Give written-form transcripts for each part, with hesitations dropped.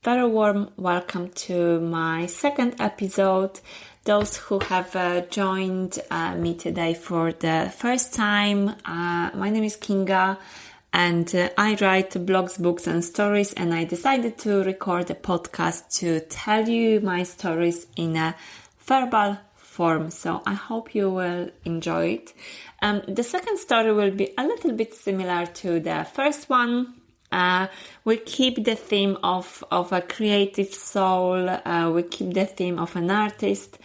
very warm welcome to my second episode. Those who have joined me today for the first time, my name is Kinga and I write blogs, books and stories, and I decided to record a podcast to tell you my stories in a verbal form. So I hope you will enjoy it. The second story will be a little bit similar to the first one. We keep the theme of a creative soul. We keep the theme of an artist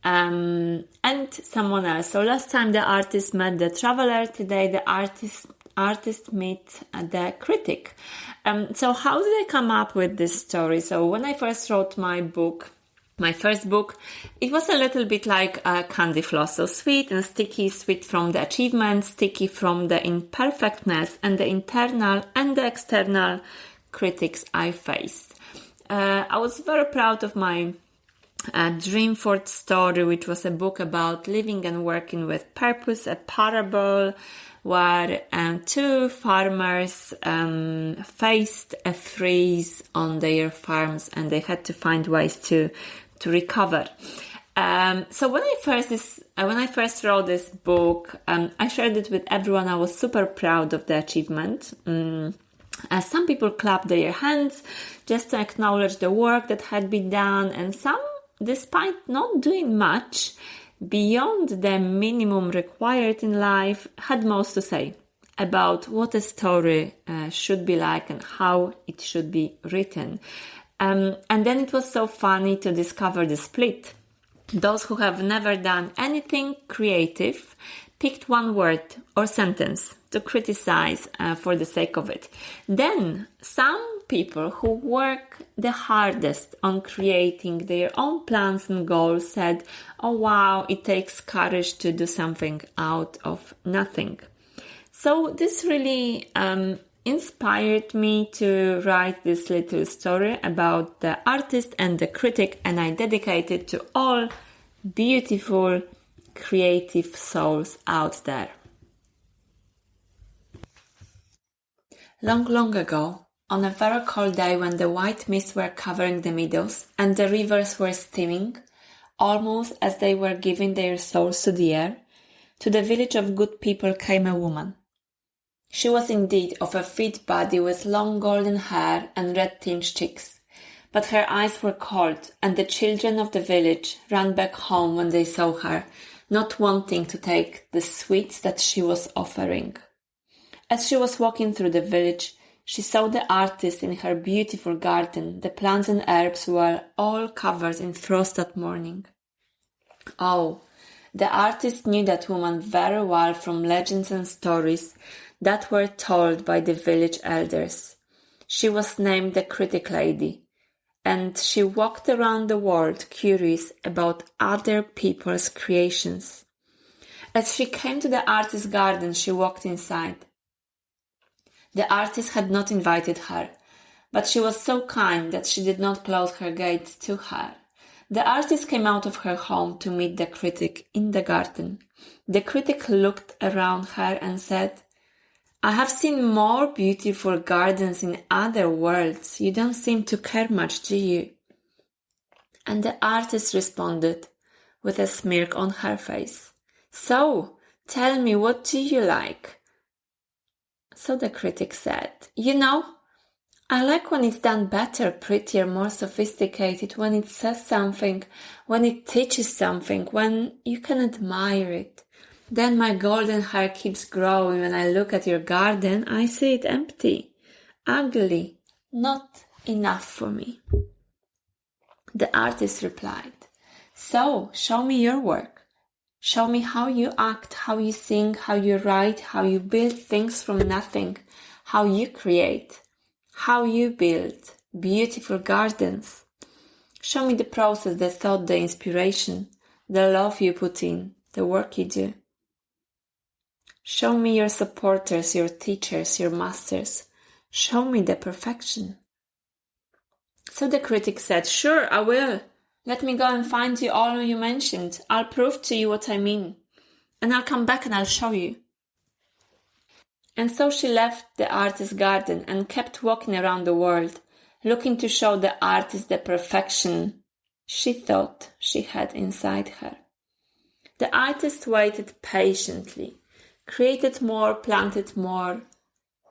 and someone else. So last time the artist met the traveler. Today the artist meet the critic. So how did I come up with this story? So when I first wrote my first book, it was a little bit like a candy floss, so sweet and sticky, sweet from the achievement, sticky from the imperfectness and the internal and the external critics I faced. I was very proud of my Dreamford story, which was a book about living and working with purpose, a parable where two farmers faced a freeze on their farms and they had to find ways to recover. So when I first wrote this book, I shared it with everyone. I was super proud of the achievement. Some people clapped their hands just to acknowledge the work that had been done, and some, despite not doing much beyond the minimum required in life, had most to say about what a story should be like and how it should be written. And then it was so funny to discover the split. Those who have never done anything creative picked one word or sentence to criticize for the sake of it. Then some people who work the hardest on creating their own plans and goals said, "Oh wow, it takes courage to do something out of nothing." So this really inspired me to write this little story about the artist and the critic, and I dedicate it to all beautiful creative souls out there. Long ago, on a very cold day when the white mists were covering the meadows and the rivers were steaming, almost as they were giving their souls to the air, to the village of good people came a woman. She was indeed of a fit body with long golden hair and red-tinged cheeks, but her eyes were cold, and the children of the village ran back home when they saw her, not wanting to take the sweets that she was offering. As she was walking through the village, she saw the artist in her beautiful garden. The plants and herbs were all covered in frost that morning. Oh, the artist knew that woman very well from legends and stories that were told by the village elders. She was named the Critic Lady, and she walked around the world curious about other people's creations. As she came to the artist's garden, she walked inside. The artist had not invited her, but she was so kind that she did not close her gates to her. The artist came out of her home to meet the critic in the garden. The critic looked around her and said, "I have seen more beautiful gardens in other worlds. You don't seem to care much, do you?" And the artist responded with a smirk on her face. "So, tell me, what do you like?" So the critic said, "You know, I like when it's done better, prettier, more sophisticated, when it says something, when it teaches something, when you can admire it. Then my golden hair keeps growing. When I look at your garden, I see it empty, ugly, not enough for me." The artist replied, "So, show me your work. Show me how you act, how you sing, how you write, how you build things from nothing, how you create, how you build beautiful gardens. Show me the process, the thought, the inspiration, the love you put in, the work you do. Show me your supporters, your teachers, your masters. Show me the perfection." So the critic said, "Sure, I will. Let me go and find you all you mentioned. I'll prove to you what I mean. And I'll come back and I'll show you." And so she left the artist's garden and kept walking around the world, looking to show the artist the perfection she thought she had inside her. The artist waited patiently, created more, planted more,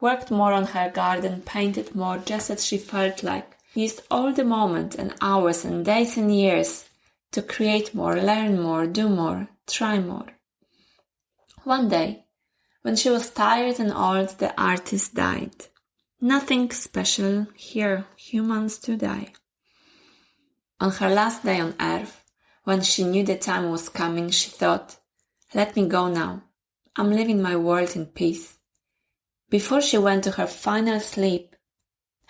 worked more on her garden, painted more, just as she felt like, used all the moments and hours and days and years to create more, learn more, do more, try more. One day, when she was tired and old, the artist died. Nothing special here, humans do die. On her last day on earth, when she knew the time was coming, she thought, let me go now. I'm leaving my world in peace. Before she went to her final sleep,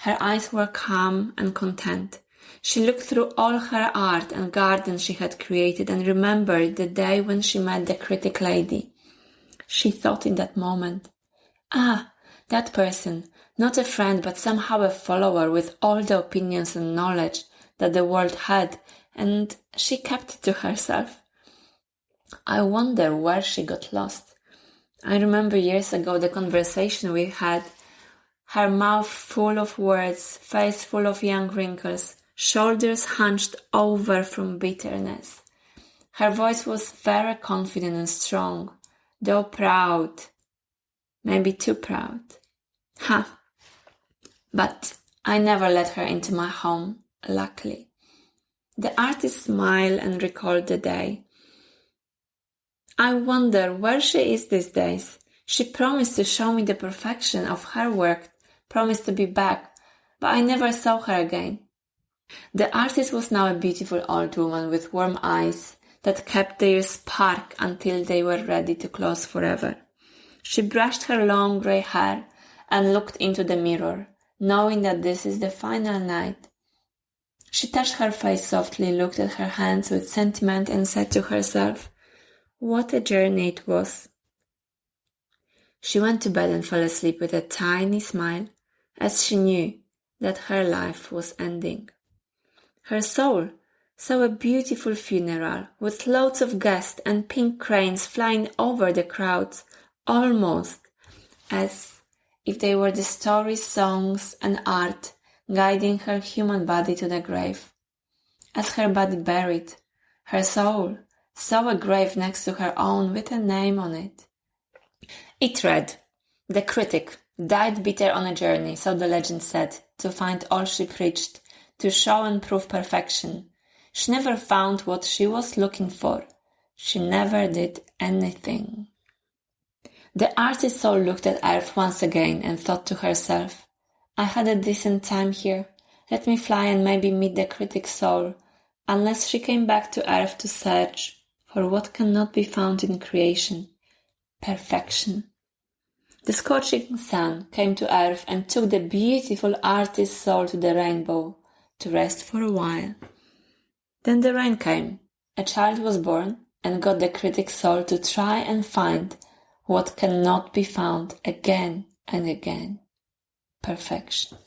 her eyes were calm and content. She looked through all her art and garden she had created and remembered the day when she met the critic lady. She thought in that moment, that person, not a friend but somehow a follower with all the opinions and knowledge that the world had, and she kept it to herself. I wonder where she got lost. I remember years ago the conversation we had, her mouth full of words, face full of young wrinkles, shoulders hunched over from bitterness. Her voice was very confident and strong, though proud, maybe too proud. But I never let her into my home, luckily. The artist smiled and recalled the day. I wonder where she is these days. She promised to show me the perfection of her work, promised to be back, but I never saw her again. The artist was now a beautiful old woman with warm eyes that kept their spark until they were ready to close forever. She brushed her long grey hair and looked into the mirror, knowing that this is the final night. She touched her face softly, looked at her hands with sentiment and said to herself, what a journey it was. She went to bed and fell asleep with a tiny smile as she knew that her life was ending. Her soul saw a beautiful funeral with loads of guests and pink cranes flying over the crowds, almost as if they were the stories, songs and art guiding her human body to the grave. As her body buried, her soul saw a grave next to her own with a name on it. It read, "The critic died bitter on a journey, so the legend said, to find all she preached, to show and prove perfection. She never found what she was looking for. She never did anything." The artist's soul looked at Earth once again and thought to herself, I had a decent time here. Let me fly and maybe meet the critic's soul, unless she came back to Earth to search for what cannot be found in creation, perfection. The scorching sun came to Earth and took the beautiful artist's soul to the rainbow to rest for a while. Then the rain came, a child was born and got the critic's soul to try and find what cannot be found again and again. Perfection.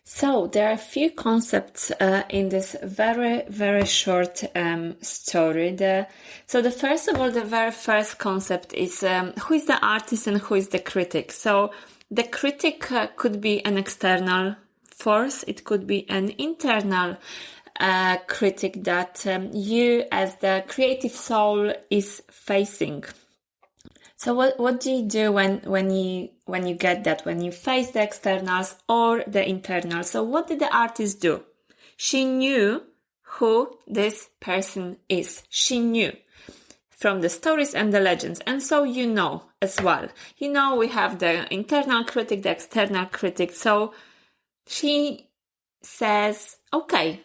So there are a few concepts in this very, very short story. The very first concept is who is the artist and who is the critic. So the critic could be an external force. It could be an internal critic that you as the creative soul is facing. So what do you do when you get that, when you face the externals or the internal? So what did the artist do? She knew who this person is. She knew from the stories and the legends. And so you know as well. You know we have the internal critic, the external critic. So she says, okay,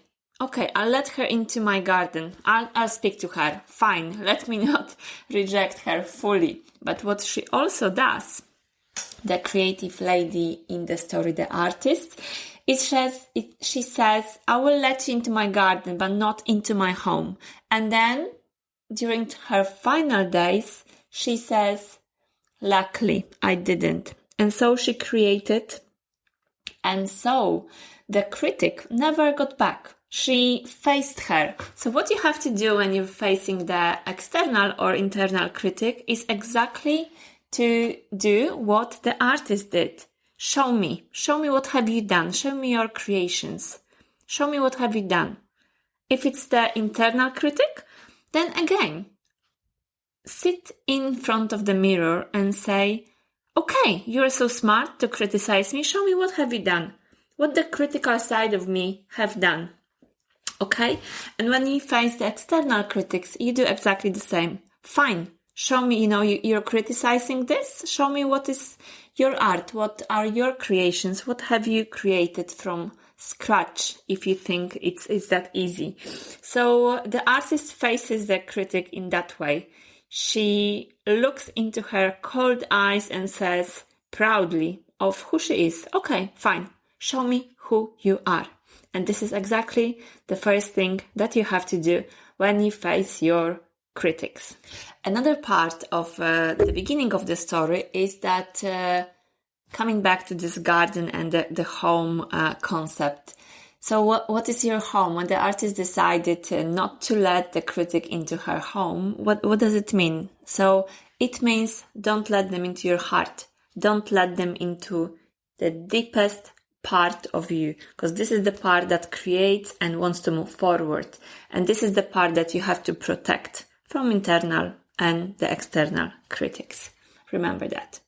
I'll let her into my garden. I'll speak to her. Fine, let me not reject her fully. But what she also does, the creative lady in the story, the artist, she says, I will let you into my garden, but not into my home. And then, during her final days, she says, luckily, I didn't. And so she created. And so the critic never got back. She faced her. So what you have to do when you're facing the external or internal critic is exactly to do what the artist did. Show me what have you done? Show me your creations. Show me what have you done. If it's the internal critic, then again, sit in front of the mirror and say, okay, you're so smart to criticize me. Show me what have you done? What the critical side of me have done. Okay? And when you face the external critics, you do exactly the same. Fine. Show me, you're criticizing this. Show me what is your art. What are your creations? What have you created from scratch, if you think it's that easy? So the artist faces the critic in that way. She looks into her cold eyes and says proudly of who she is. Okay, fine. Show me who you are. And this is exactly the first thing that you have to do when you face your critics. Another part of the beginning of the story is that coming back to this garden and the home concept. So what is your home? When the artist decided not to let the critic into her home, what does it mean? So it means don't let them into your heart. Don't let them into the deepest part of you, because this is the part that creates and wants to move forward. And this is the part that you have to protect from internal and the external critics. Remember that.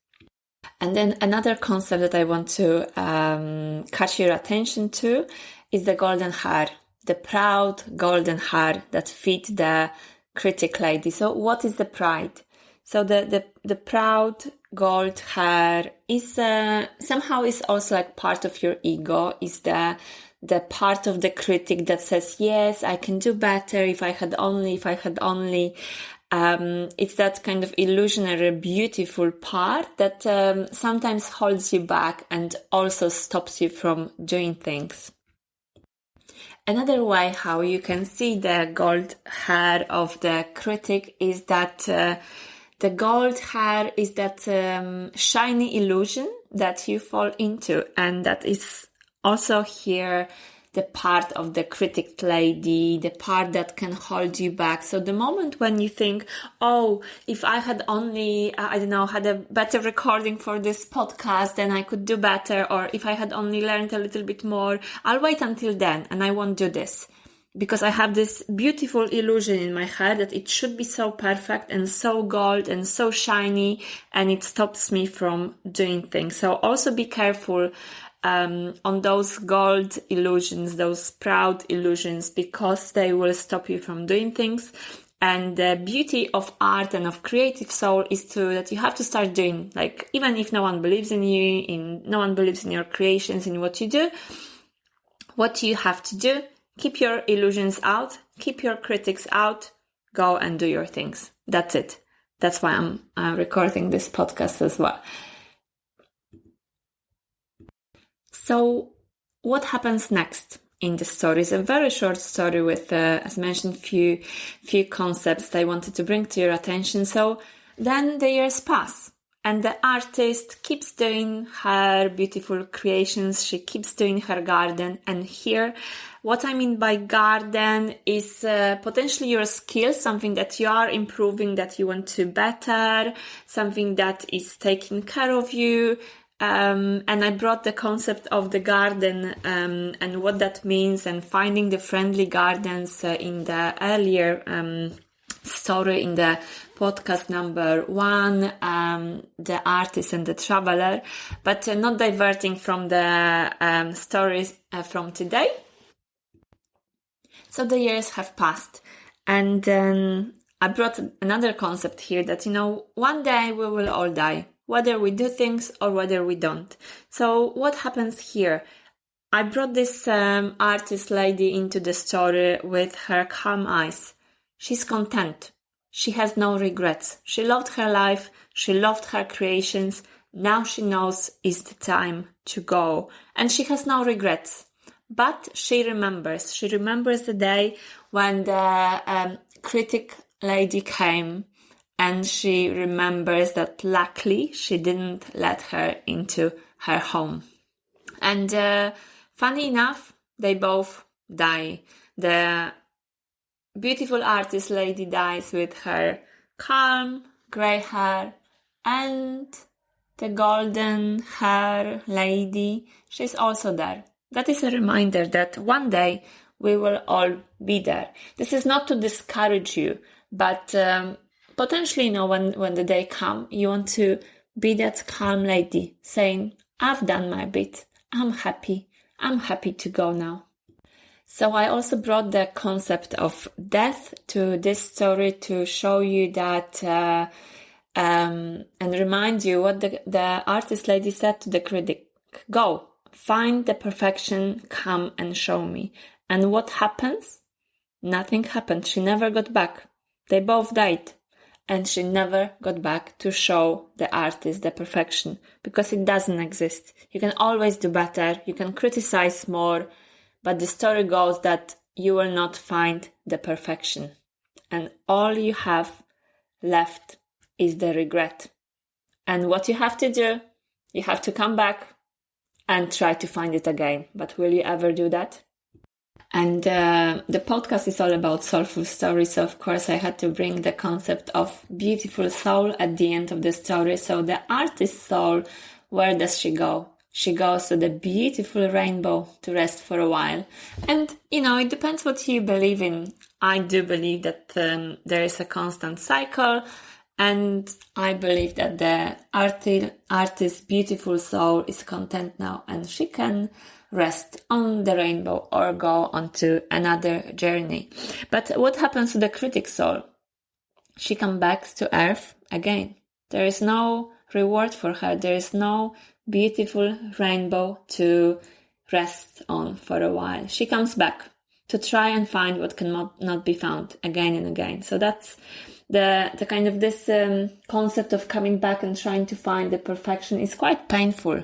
And then another concept that I want to catch your attention to is the golden hair, the proud golden hair that fit the critic lady. So what is the pride? So the proud gold hair is somehow is also like part of your ego, is the part of the critic that says, yes, I can do better if I had only. It's that kind of illusionary, beautiful part that sometimes holds you back and also stops you from doing things. Another way how you can see the gold hair of the critic is that the gold hair is that shiny illusion that you fall into, and that is also here the part of the critic lady, the part that can hold you back. So the moment when you think, oh, if I had only, had a better recording for this podcast, then I could do better. Or if I had only learned a little bit more, I'll wait until then and I won't do this. Because I have this beautiful illusion in my head that it should be so perfect and so gold and so shiny, and it stops me from doing things. So also be careful on those gold illusions, those proud illusions, because they will stop you from doing things. And the beauty of art and of creative soul is that you have to start doing, like, even if no one believes in you, no one believes in your creations, in what you do, what you have to do, keep your illusions out, keep your critics out, go and do your things. That's it. That's why I'm recording this podcast as well. So what happens next in the story? It's a very short story with, as mentioned, few concepts that I wanted to bring to your attention. So then the years pass and the artist keeps doing her beautiful creations. She keeps doing her garden. And here, what I mean by garden is potentially your skills, something that you are improving, that you want to better, something that is taking care of you. And I brought the concept of the garden and what that means, and finding the friendly gardens in the earlier story in the podcast number 1, the artist and the traveler, but not diverting from the stories from today. So the years have passed, and I brought another concept here that, one day we will all die, whether we do things or whether we don't. So what happens here? I brought this artist lady into the story with her calm eyes. She's content. She has no regrets. She loved her life. She loved her creations. Now she knows it's the time to go. And she has no regrets. But she remembers. She remembers the day when the critic lady came, and she remembers that luckily she didn't let her into her home. And funny enough, they both die. The beautiful artist lady dies with her calm grey hair, and the golden hair lady, she's also there. That is a reminder that one day we will all be there. This is not to discourage you, but potentially, when the day comes, you want to be that calm lady saying, I've done my bit. I'm happy to go now. So I also brought the concept of death to this story to show you that and remind you what the artist lady said to the critic. Go, find the perfection, come and show me. And what happens? Nothing happened. She never got back. They both died. And she never got back to show the artist the perfection, because it doesn't exist. You can always do better. You can criticize more. But the story goes that you will not find the perfection. And all you have left is the regret. And what you have to do, you have to come back and try to find it again. But will you ever do that? And the podcast is all about soulful stories. So, of course, I had to bring the concept of beautiful soul at the end of the story. So the artist's soul, where does she go? She goes to the beautiful rainbow to rest for a while. And, it depends what you believe in. I do believe that there is a constant cycle. And I believe that the artist's beautiful soul is content now. And she can rest on the rainbow or go on to another journey. But what happens to the critic's soul? She comes back to earth again. There is no reward for her. There is no beautiful rainbow to rest on for a while. She comes back to try and find what cannot be found again and again. So that's the kind of this concept of coming back and trying to find the perfection is quite painful.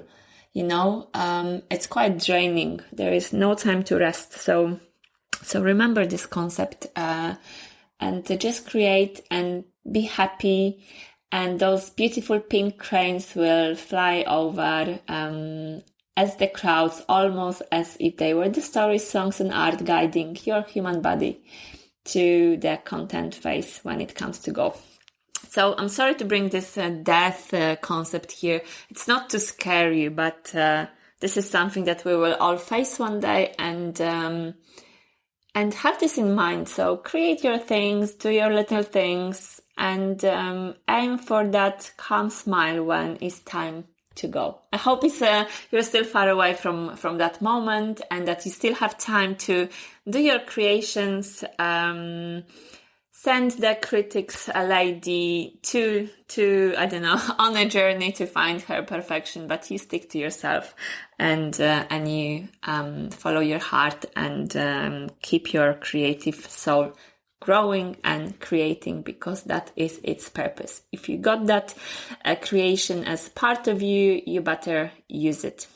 It's quite draining. There is no time to rest. So remember this concept and to just create and be happy. And those beautiful pink cranes will fly over as the crowds, almost as if they were the stories, songs, and art guiding your human body to the content phase when it comes to go. So I'm sorry to bring this death concept here. It's not to scare you, but this is something that we will all face one day, and have this in mind. So create your things, do your little things, and aim for that calm smile when it's time to go. I hope you're still far away from that moment, and that you still have time to do your creations. Send the critics a lady to I don't know, on a journey to find her perfection, but you stick to yourself and you follow your heart and keep your creative soul growing and creating, because that is its purpose. If you got that creation as part of you, you better use it.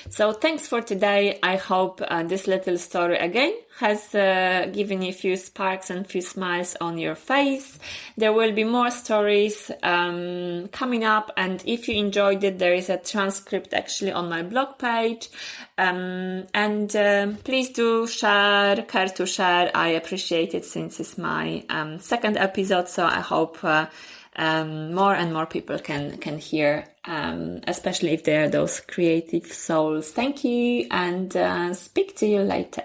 So thanks for today. I hope this little story again has given you a few sparks and a few smiles on your face. There will be more stories coming up, and if you enjoyed it, there is a transcript actually on my blog page. Please do care to share. I appreciate it, since it's my second episode, so I hope more and more people can hear, especially if they are those creative souls. Thank you, and speak to you later.